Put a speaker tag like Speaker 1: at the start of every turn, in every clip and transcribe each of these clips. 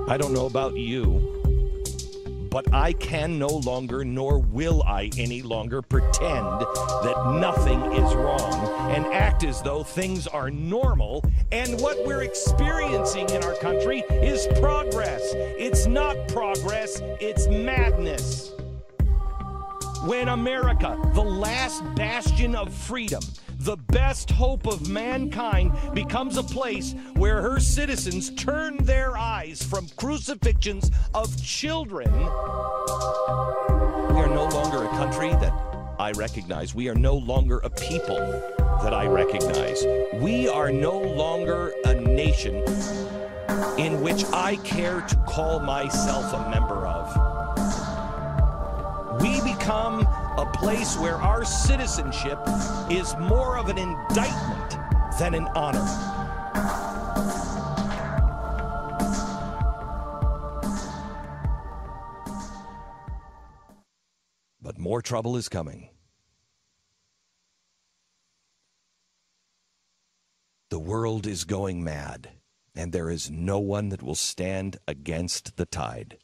Speaker 1: I don't know about you, but I can no longer, nor will I any longer, pretend that nothing is wrong and act as though things are normal and what we're experiencing in our country is progress. It's not progress, it's madness. When America, the last bastion of freedom, the best hope of mankind, becomes a place where her citizens turn their eyes from crucifixions of children, we are no longer a country that I recognize. We are no longer a people that I recognize. We are no longer a nation in which I care to call myself a member of. We become a place where our citizenship is more of an indictment than an honor. But more trouble is coming. The world is going mad, and there is no one that will stand against the tide.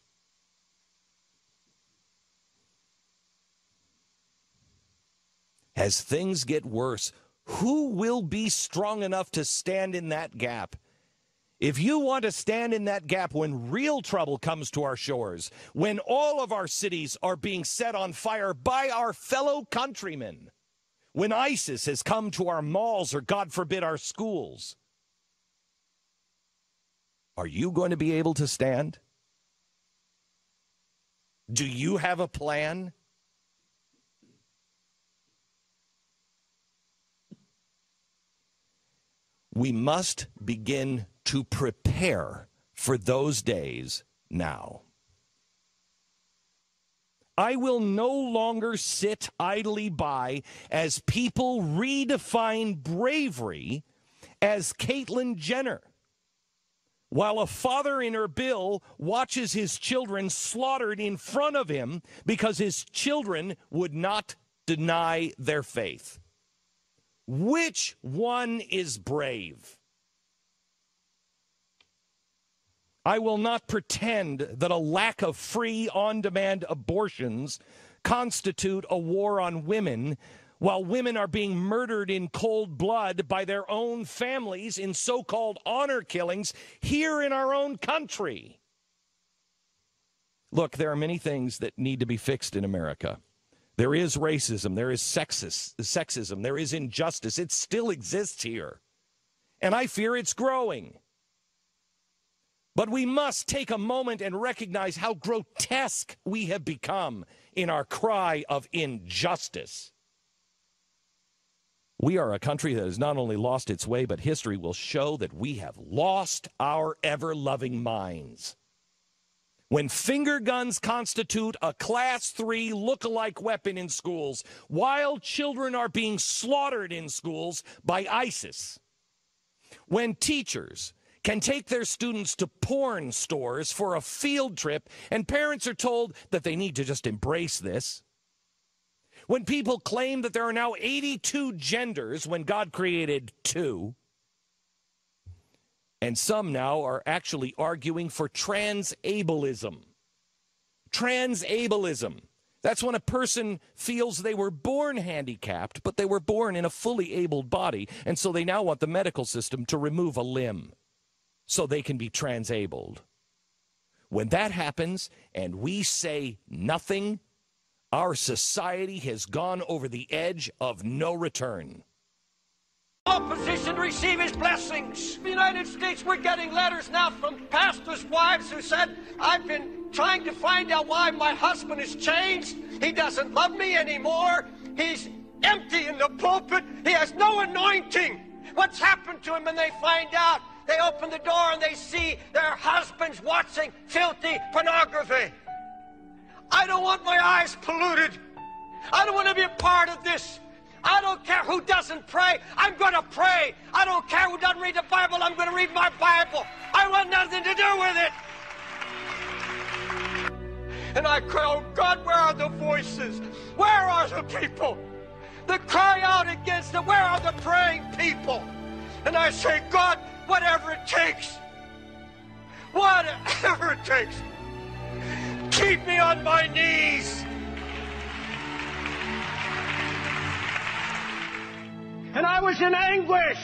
Speaker 1: As things get worse, who will be strong enough to stand in that gap? If you want to stand in that gap when real trouble comes to our shores, when all of our cities are being set on fire by our fellow countrymen, when ISIS has come to our malls or, God forbid, our schools, are you going to be able to stand? Do you have a plan? We must begin to prepare for those days now. I will no longer sit idly by as people redefine bravery as Caitlyn Jenner, while a father in Erbil watches his children slaughtered in front of him because his children would not deny their faith. Which one is brave? I will not pretend that a lack of free, on-demand abortions constitute a war on women, while women are being murdered in cold blood by their own families in so-called honor killings here in our own country. Look, there are many things that need to be fixed in America. There is racism, there is sexism, there is injustice. It still exists here. And I fear it's growing. But we must take a moment and recognize how grotesque we have become in our cry of injustice. We are a country that has not only lost its way, but history will show that we have lost our ever-loving minds. When finger guns constitute a Class 3 look-alike weapon in schools, while children are being slaughtered in schools by ISIS. When teachers can take their students to porn stores for a field trip and parents are told that they need to just embrace this. When people claim that there are now 82 genders when God created 2. And some now are actually arguing for transableism. Transableism. That's when a person feels they were born handicapped, but they were born in a fully abled body, and so they now want the medical system to remove a limb so they can be transabled. When that happens and we say nothing, our society has gone over the edge of no return.
Speaker 2: Opposition receive his blessings. In the United States, we're getting letters now from pastors' wives who said, I've been trying to find out why my husband has changed. He doesn't love me anymore. He's empty in the pulpit. He has no anointing. What's happened to them? And they find out. They open the door and they see their husbands watching filthy pornography. I don't want my eyes polluted. I don't want to be a part of this. I don't care who doesn't pray. I'm going to pray. I don't care who doesn't read the Bible. I'm going to read my Bible. I want nothing to do with it. And I cry, oh God, where are the voices? Where are the people that cry out against it? Where are the praying people? And I say, God, whatever it takes, whatever it takes, keep me on my knees. And I was in anguish.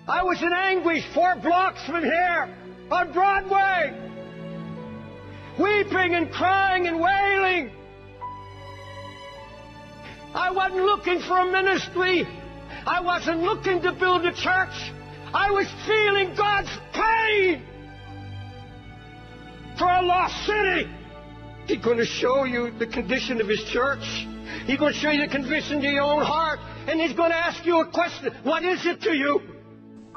Speaker 2: I was in anguish 4 blocks from here on Broadway, weeping and crying and wailing. I wasn't looking for a ministry. I wasn't looking to build a church. I was feeling God's pain for a lost city. He's going to show you the condition of His church. He's going to show you the condition of your own heart. And He's going to ask you a question. What is it to you?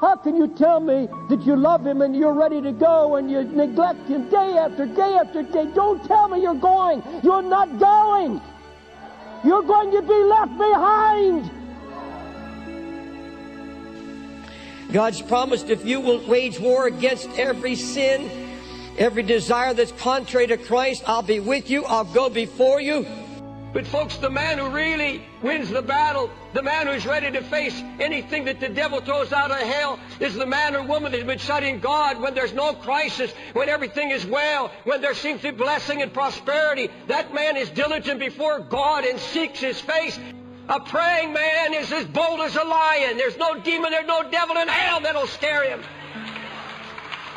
Speaker 3: How can you tell me that you love Him and you're ready to go and you neglect Him day after day after day? Don't tell me you're going. You're not going. You're going to be left behind.
Speaker 2: God's promised if you will wage war against every sin, every desire that's contrary to Christ, I'll be with you. I'll go before you. But folks, the man who really wins the battle, the man who's ready to face anything that the devil throws out of hell, is the man or woman that's been studying God when there's no crisis, when everything is well, when there seems to be blessing and prosperity. That man is diligent before God and seeks His face. A praying man is as bold as a lion. There's no demon, there's no devil in hell that'll scare him.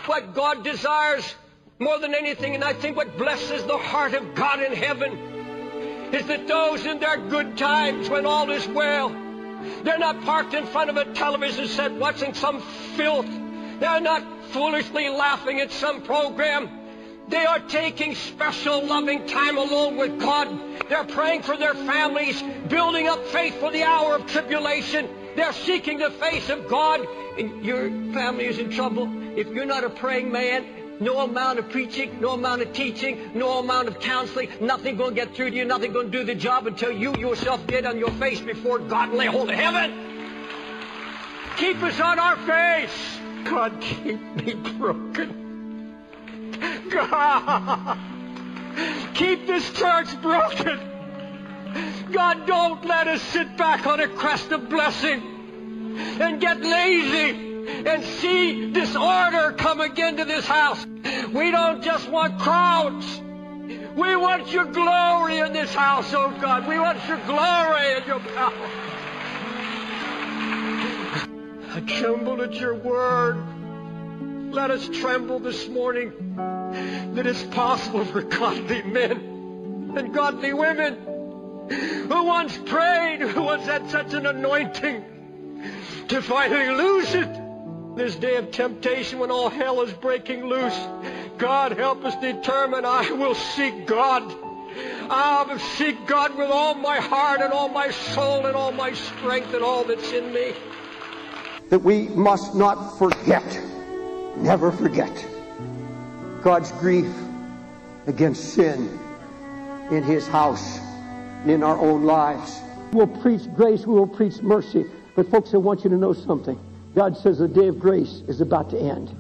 Speaker 2: What God desires more than anything, and I think what blesses the heart of God in heaven, is that those in their good times when all is well, they're not parked in front of a television set watching some filth. They're not foolishly laughing at some program. They are taking special loving time alone with God. They're praying for their families, building up faith for the hour of tribulation. They're seeking the face of God. And your family is in trouble. If you're not a praying man, no amount of preaching, no amount of teaching, no amount of counseling, nothing going to get through to you, nothing going to do the job until you yourself get on your face before God and lay hold of heaven. Keep us on our face. God, keep me broken. God, keep this church broken. God, don't let us sit back on a crest of blessing and get lazy and see disorder come again to this house. We don't just want crowds. We want your glory in this house, oh God. We want your glory and your power. I tremble at your word. Let us tremble this morning that it's possible for godly men and godly women who once prayed, who once had such an anointing, to finally lose it. This day of temptation when all hell is breaking loose, God help us determine, I will seek God. I will seek God with all my heart and all my soul and all my strength and all that's in me.
Speaker 4: That we must not forget, never forget, God's grief against sin in His house and in our own lives.
Speaker 3: We'll preach grace, we will preach mercy. But folks, I want you to know something. God says the day of grace is about to end.